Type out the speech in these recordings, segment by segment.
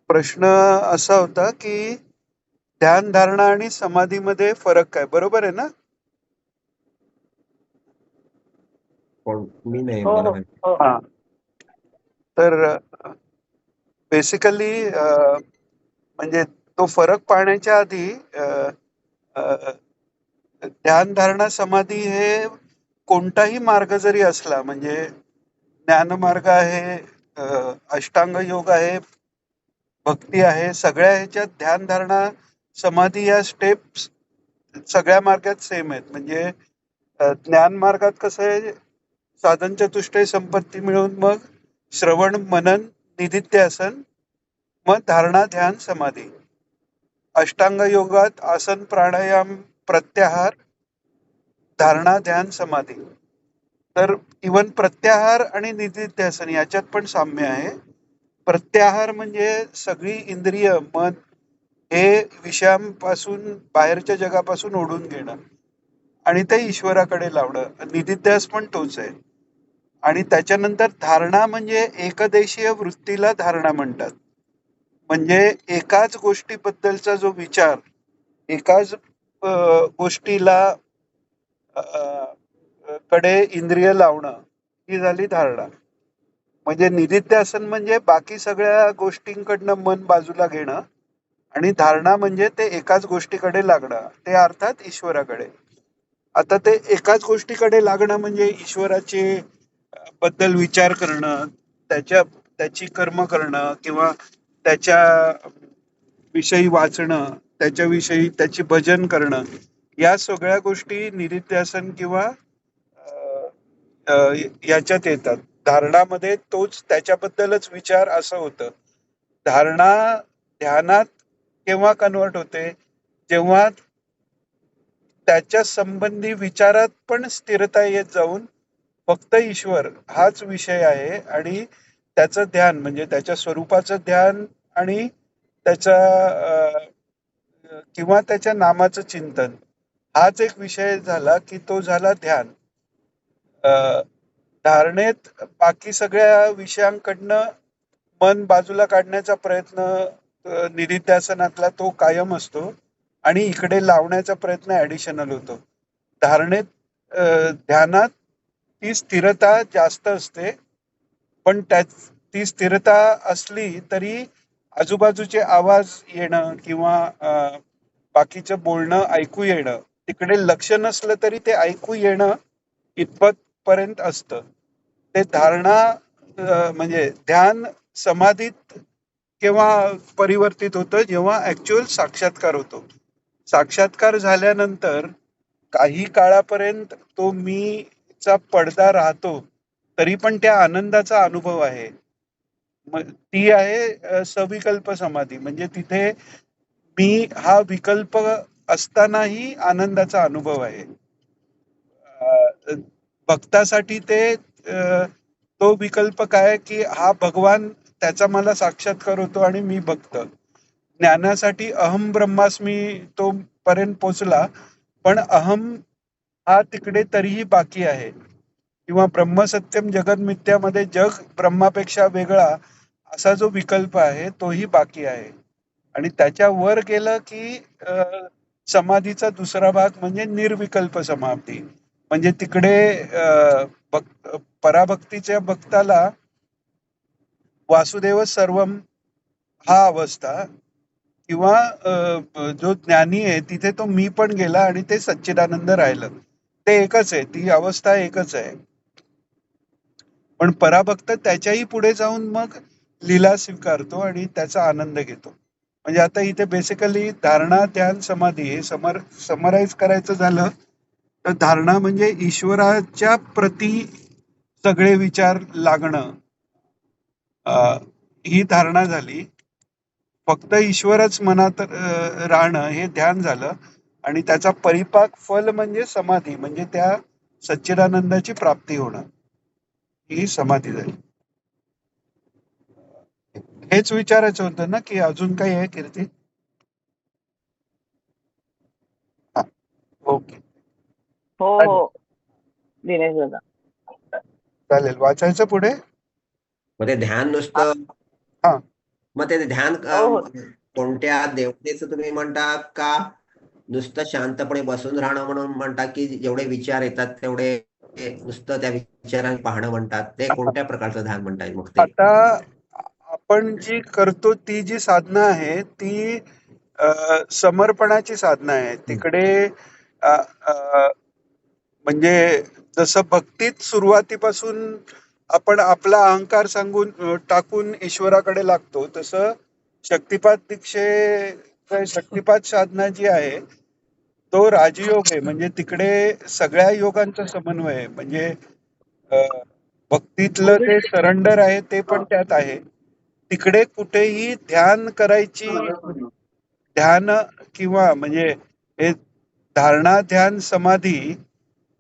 प्रश्न असा होता की ध्यान धारणा आणि समाधीमध्ये फरक काय, बरोबर आहे ना? कोण मी नाही, हो मला हो माहिती. हो. हा. तर बेसिकली म्हणजे तो फरक पाहण्याच्या आधी अ, अ, ध्यान धारणा समाधी हे कोणताही मार्ग जरी असला, म्हणजे ज्ञानमार्ग आहे, अष्टांग योग आहे, भक्ती आहे, सगळ्या ह्याच्यात ध्यान धारणा समाधी या स्टेप्स सगळ्या मार्गात सेम आहेत. म्हणजे ज्ञान मार्गात कसं आहे, साधन चतुष्टय संपत्ती मिळवून मग श्रवण मनन निधिध्यासन, मग धारणा ध्यान समाधी. अष्टांग योगात आसन प्राणायाम प्रत्याहार धारणा ध्यान समाधी. तर इवन प्रत्याहार आणि निधिध्यासन याच्यात पण साम्य आहे. प्रत्याहार म्हणजे सगळी इंद्रिय मन हे विषयांपासून बाहेरच्या जगापासून ओढून घेणं आणि ते ईश्वराकडे लावणं. निधिध्यास पण तोच आहे. आणि त्याच्यानंतर धारणा म्हणजे एकदेशीय वृत्तीला धारणा म्हणतात. म्हणजे एकाच गोष्टीबद्दलचा जो विचार, एकाच गोष्टीला कडे इंद्रिय लावणं, ही झाली धारणा. म्हणजे निधिध्यासन म्हणजे बाकी सगळ्या गोष्टींकडनं मन बाजूला घेणं, आणि धारणा म्हणजे ते एकाच गोष्टीकडे लागणं, ते अर्थात ईश्वराकडे. आता ते एकाच गोष्टीकडे लागणं म्हणजे ईश्वराचे बद्दल विचार करणं, त्याची कर्म करणं किंवा त्याच्या विषयी वाचणं, त्याच्याविषयी त्याची भजन करणं, या सगळ्या गोष्टी निधिध्यासन किंवा अ, अ, याच्यात येतात. धारणामध्ये तोच त्याच्याबद्दलच विचार असं होतं. धारणा ध्यानात केव्हा कन्वर्ट होते, जेव्हा त्याच्या संबंधी विचारात पण स्थिरता येत जाऊन फक्त ईश्वर हाच विषय आहे, आणि त्याचं ध्यान म्हणजे त्याच्या स्वरूपाचं ध्यान आणि त्याच्या किंवा त्याच्या नामाचं चिंतन हाच एक विषय झाला की तो झाला ध्यान. अ, धारणेत बाकी सगळ्या विषयांकडनं मन बाजूला काढण्याचा प्रयत्न निधिध्यासनातला तो कायम असतो, आणि इकडे लावण्याचा प्रयत्न ऍडिशनल होतो. धारणेत ध्यानात ती स्थिरता जास्त असते, पण ती स्थिरता असली तरी आजूबाजूचे आवाज येणं किंवा बाकीचं बोलणं ऐकू येणं, तिकडे लक्ष नसलं तरी ते ऐकू येणं इतपत पर्यंत असतं. ते धारणा म्हणजे ध्यान समाधीत केव्हा परिवर्तित होतं, जेव्हा ऍक्च्युअल साक्षात्कार होतो. साक्षात्कार झाल्यानंतर काही काळापर्यंत तो मीचा पडदा राहतो, तरी पण त्या आनंदाचा अनुभव आहे. ती आहे सविकल्प समाधी. म्हणजे तिथे मी हा विकल्प असतानाही आनंदाचा अनुभव आहे. भक्तासाठी ते तो विकल्प काय की हा भगवान, त्याचा मला साक्षात्कार होतो आणि मी भक्त. ज्ञानासाठी अहम ब्रह्मास्मी तो पर्यंत पोचला, पण अहम हा तिकडे तरीही बाकी आहे. किंवा ब्रह्मसत्यम जगत मिथ्यामध्ये जग ब्रह्मापेक्षा वेगळा असा जो विकल्प आहे तोही बाकी आहे. आणि त्याच्या वर गेलं की समाधीचा दुसरा भाग म्हणजे निर्विकल्प समाधी. म्हणजे तिकडे पराभक्तीच्या भक्ताला वासुदेव सर्वम हा अवस्था, किंवा जो ज्ञानी आहे तिथे तो मी पण गेला आणि ते सच्चिदानंद राहिलं, ते एकच आहे, ती अवस्था एकच आहे. पण पराभक्त त्याच्याही पुढे जाऊन मग लीला स्वीकारतो आणि त्याचा आनंद घेतो. म्हणजे आता इथे बेसिकली धारणा ध्यान समाधी हे समराईज करायचं झालं तर धारणा म्हणजे ईश्वराच्या प्रती सगळे विचार लागणं, ही धारणा झाली. फक्त ईश्वरच मनात राहणं हे ध्यान झालं, आणि त्याचा परिपाक फल म्हणजे समाधी, म्हणजे त्या सच्चिदानंदाची प्राप्ती होणं, ही समाधी झाली. हेच विचारायचं होतं ना, की अजून काही आहे कीर्ती? ओके, हो हो दिनेश दादा. चालेल. वाचायचं पुढे. मग ते ध्यान हा नुसतं हा मग ते ध्यान हो हो कोणत्या देवतेचं तुम्ही म्हणता का नुसतं शांतपणे बसून राहणं म्हणून म्हणता की जेवढे विचार येतात तेवढे नुसतं त्या विचारांना पाहणं म्हणतात ते कोणत्या प्रकारचं ध्यान म्हणता येईल मग ते? आता आपण जी करतो ती जी साधना आहे ती समर्पणाची साधना आहे. हं, तिकडे अ, अ, म्हणजे जसं भक्तीत सुरुवातीपासून आपण आपला अहंकार सांगून टाकून ईश्वराकडे लागतो, तसं शक्तिपात शक्तिपात साधना जी आहे तो राजयोग आहे. म्हणजे तिकडे सगळ्या योगांचा समन्वय आहे. म्हणजे अ, भक्तीतलं ते सरेंडर आहे ते पण त्यात आहे. तिकडे कुठेही ध्यान करायची ध्यान किंवा म्हणजे हे धारणा, ध्यान, समाधी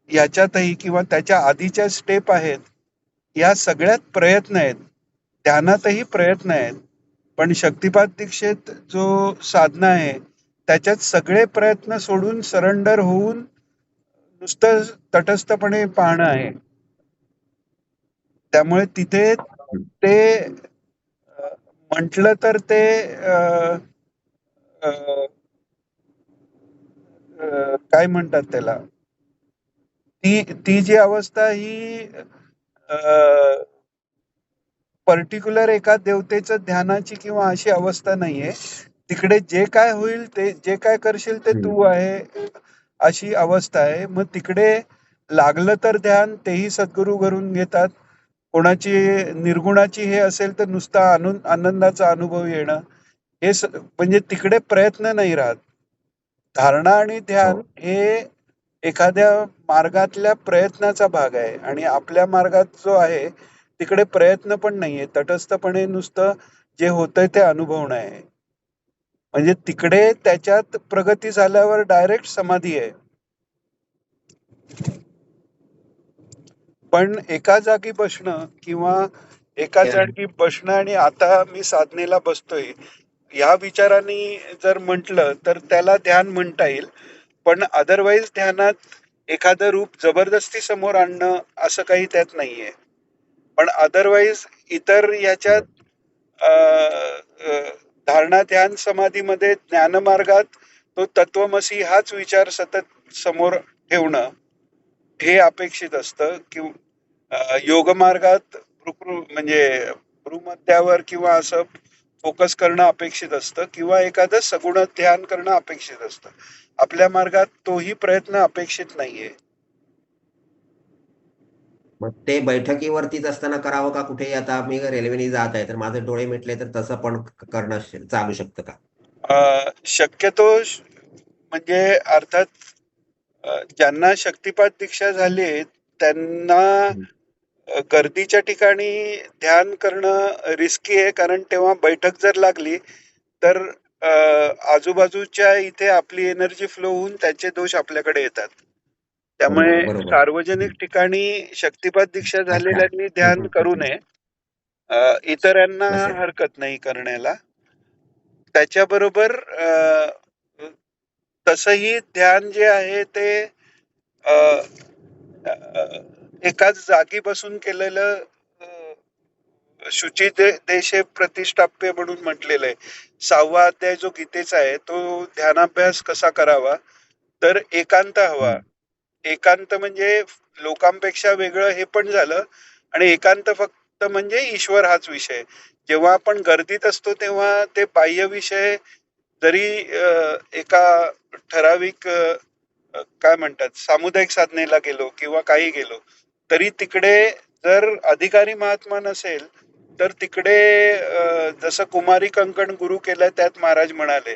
याच्यातही किंवा त्याच्या आधीच्या स्टेप आहेत. या सगळ्यात प्रयत्न आहेत. ध्यानातही प्रयत्न आहेत. पण शक्तिपात दीक्षेत जो साधना आहे त्याच्यात सगळे प्रयत्न सोडून सरेंडर होऊन नुसतं तटस्थपणे पाहणं आहे. त्यामुळे तिथे हं. ते म्हटलं तर ते अ, अ, काय म्हणतात त्याला, ती ती जी अवस्था ही पर्टिक्युलर एका देवतेचं ध्यानाची किंवा अशी अवस्था नाहीये. तिकडे जे काय होईल ते जे काय करशील ते हं. तू आहे अशी अवस्था आहे. मग तिकडे लागलं तर ध्यान तेही सद्गुरू करून घेतात. कोणाची निर्गुणाची हे असेल तर नुसता आनंदाचा अनुभव येणं म्हणजे तिकडे प्रयत्न नाही राहत. धारणा आणि हो. ध्यान हे एखाद्या मार्गातल्या प्रयत्नाचा भाग आहे आणि आपल्या मार्गात जो आहे तिकडे प्रयत्न पण नाहीये. तटस्थपणे नुसतं जे होतंय ते अनुभवणं आहे. म्हणजे तिकडे त्याच्यात प्रगती झाल्यावर डायरेक्ट समाधी आहे. पण एका जागी बसणं किंवा एका जागी बसणं आणि आता मी साधनेला बसतोय या विचाराने जर म्हटलं तर त्याला ध्यान म्हणता येईल. पण अदरवाईज ध्यानात एखादं रूप जबरदस्ती समोर आणणं असं काही त्यात नाहीये. पण अदरवाईज इतर ह्याच्यात बरोबर. अ, अ, धारणा ध्यान समाधीमध्ये ज्ञानमार्गात तो तत्वमसी हाच विचार सतत समोर ठेवणं हे अपेक्षित असतं. योग मार्गात म्हणजे भ्रूमध्यावर किंवा असं फोकस करणं अपेक्षित असतं किंवा एखादं सगुण ध्यान करणं अपेक्षित असतं. आपल्या मार्गात तोही प्रयत्न अपेक्षित नाहीये. मग ते बैठकीवरतीच असताना करावं का कुठेही आता मी रेल्वेने जात आहे तर माझे डोळे मिटले तर तसं पण करणं चालू शकतं का? शक्यतो म्हणजे अर्थात ज्यांना शक्तिपात दीक्षा झाली त्यांना हं. गर्दीच्या ठिकाणी ध्यान करणं रिस्की आहे. कारण तेव्हा बैठक जर लागली तर अ, आजूबाजूच्या इथे आपली एनर्जी फ्लो होऊन त्याचे दोष आपल्याकडे येतात. त्यामुळे बरोबर. सार्वजनिक हं. ठिकाणी शक्तिपात दीक्षा अच्छा. झालेल्यांनी हं, ध्यान हं, हं, करू हं. नये. इतरांना असेल. हरकत नाही करण्याला. त्याच्याबरोबर तसंही ध्यान जे आहे ते अ, अ, एकाच जागी बसून केलेलं शुची देशे प्रतिष्ठाप्य म्हणून म्हटलेलं आहे. 6वा अध्याय जो गीतेचा आहे तो ध्यानाभ्यास कसा करावा तर एकांत हवा. हं. एकांत म्हणजे लोकांपेक्षा वेगळं हे पण झालं आणि एकांत फक्त म्हणजे ईश्वर हाच विषय. जेव्हा आपण गर्दीत असतो तेव्हा ते बाह्य विषय जरी एका ठराविक काय म्हणतात सामुदायिक साधनेला गेलो किंवा काही गेलो तरी तिकडे जर अधिकारी महात्मा नसेल तर तिकडे जसं कुमारी कंकण गुरु केलं त्यात महाराज म्हणाले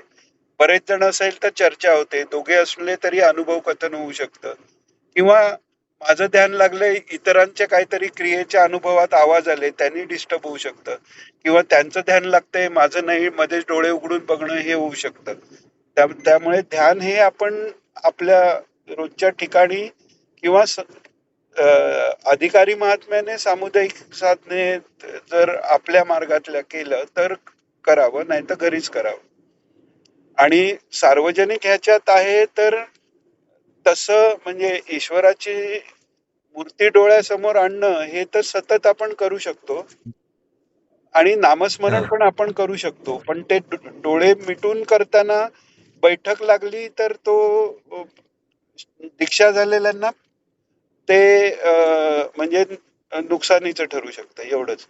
बरेच जण असेल तर चर्चा होते, दोघे असले तरी अनुभव कथन होऊ शकतं किंवा माझं ध्यान लागलंय इतरांच्या काहीतरी क्रियेच्या अनुभवात आवाज आले त्यांनी डिस्टर्ब होऊ शकतं किंवा त्यांचं ध्यान लागतंय माझं नाही मध्येच डोळे उघडून बघणं हे होऊ शकतं. त्यामुळे ध्यान हे आपण आपल्या रोजच्या ठिकाणी किंवा अधिकारी महात्म्याने सामुदायिक साधनेत जर आपल्या मार्गातल्या केलं तर करावं नाही तर घरीच करावं. आणि सार्वजनिक ह्याच्यात आहे तर तसं म्हणजे ईश्वराची मूर्ती डोळ्यासमोर आणणं हे तर सतत आपण करू शकतो आणि नामस्मरण हा पण आपण करू शकतो, पण ते डोळे मिटून करताना बैठक लागली तर तो अ, दीक्षा झालेल्यांना ते म्हणजे नुकसानीचं ठरू शकतं एवढंच.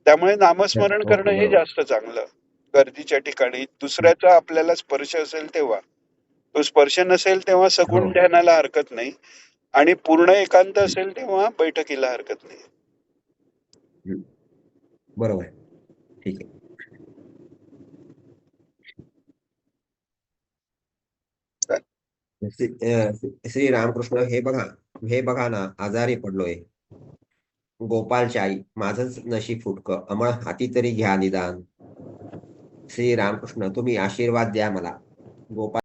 त्यामुळे नामस्मरण करणं ओके हे बरोबर. जास्त चांगलं गर्दीच्या ठिकाणी. दुसऱ्याचा आपल्याला स्पर्श असेल तेव्हा, तो स्पर्श नसेल तेव्हा हो सगुण ध्यानाला हरकत नाही, आणि पूर्ण एकांत असेल तेव्हा बैठकीला हरकत नाही. हम्म, बरोबर आहे. ठीक आहे. श्री रामकृष्ण, हे बघा ना, आजारी पडलोय. गोपालची आई, माझंच नशीब फुटकं, अमळ हाती तरी घ्या निदान. श्री रामकृष्ण, तुम्ही आशीर्वाद द्या मला. गोपाल